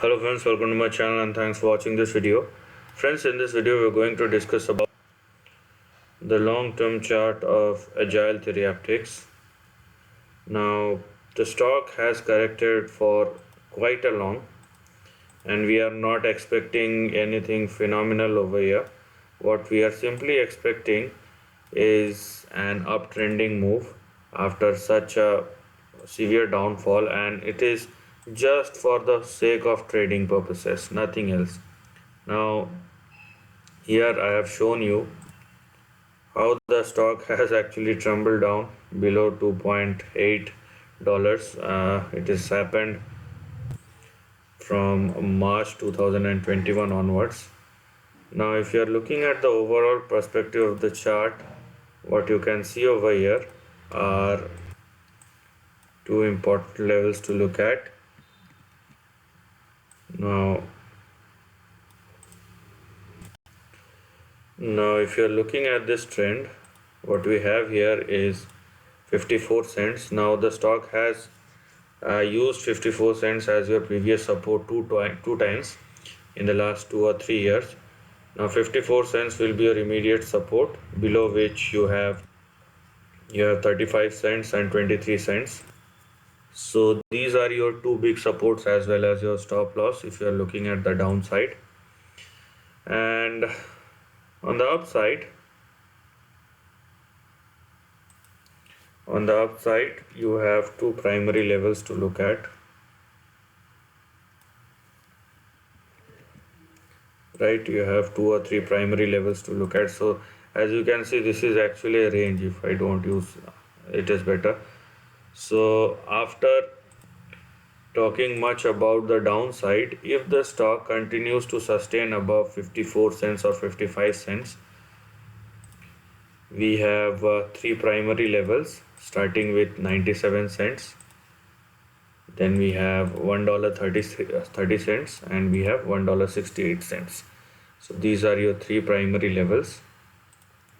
Hello friends, welcome to my channel and thanks for watching this video. Friends, in this video we're going to discuss about the long-term chart of Agile Therapeutics. Now, the stock has corrected for quite a long and we are not expecting anything phenomenal over here. What we are simply expecting is an uptrending move after such a severe downfall, and it is just for the sake of trading purposes, nothing else. Now, here I have shown you how the stock has actually trembled down below $2.8. It has happened from March 2021 onwards. Now, if you are looking at the overall perspective of the chart, what you can see over here are two important levels to look at. Now, if you are looking at this trend, what we have here is 54 cents. Now, the stock has used 54 cents as your previous support two times in the last 2 or 3 years. Now, 54 cents will be your immediate support, below which you have 35 cents and 23 cents. So these are your two big supports as well as your stop loss if you are looking at the downside. And on the upside, you have two primary levels to look at. Right, you have 2 or 3 primary levels to look at. So as you can see, this is actually a range. If I don't use it is better. So after talking much about the downside, if the stock continues to sustain above 54 cents or 55 cents, we have 3 primary levels starting with 97 cents. Then we have $1.30 and we have $1.68. So these are your 3 primary levels.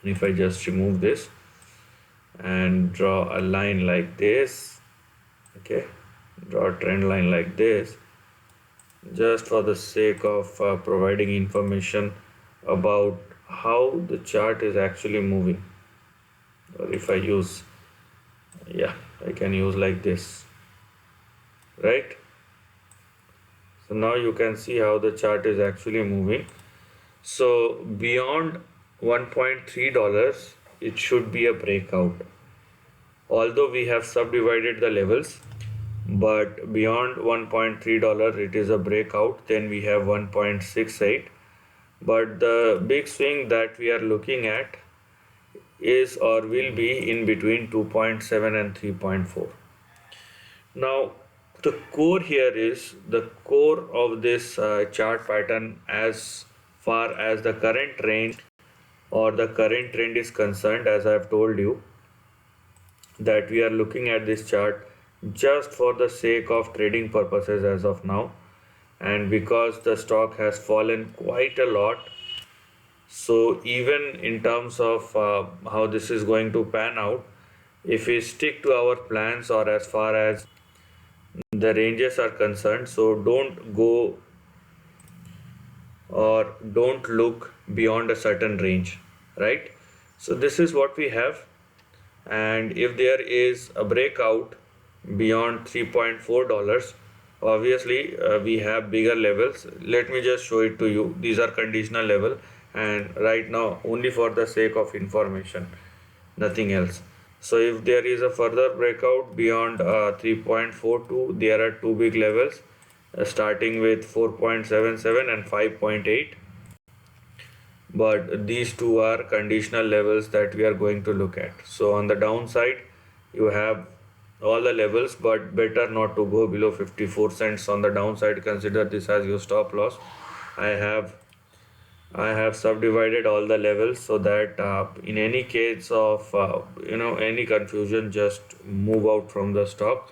And if I just remove this and draw a line like this, okay, draw a trend line like this, just for the sake of providing information about how the chart is actually moving. Or if I use, I can use like this, right? So now you can see how the chart is actually moving. So beyond $1.3, it should be a breakout. Although we have subdivided the levels, but beyond $1.3 it is a breakout. Then we have 1.68. But the big swing that we are looking at is or will be in between 2.7 and 3.4. Now, the core here is the core of this chart pattern as far as the current range or the current trend is concerned. As I have told you, that we are looking at this chart just for the sake of trading purposes as of now, and because the stock has fallen quite a lot, so even in terms of how this is going to pan out, if we stick to our plans or as far as the ranges are concerned, so don't go or don't look beyond a certain range, right? So this is what we have, and if there is a breakout beyond $3.4, obviously we have bigger levels. Let me just show it to you. These are conditional level, and right now only for the sake of information, nothing else. So if there is a further breakout beyond 3.42, there are two big levels starting with 4.77 and 5.8. But these two are conditional levels that we are going to look at. So on the downside, you have all the levels, but better not to go below 54 cents on the downside. Consider this as your stop loss. I have subdivided all the levels so that in any case of any confusion, just move out from the stock.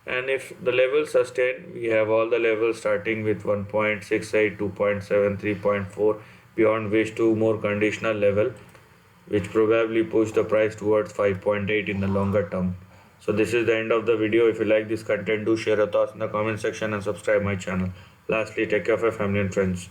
And if the levels sustain, we have all the levels starting with 1.68, 2.7, 3.4, beyond which two more conditional level, which probably push the price towards 5.8 in the longer term. So this is the end of the video. If you like this content, do share your thoughts in the comment section and subscribe my channel. Lastly, take care of your family and friends.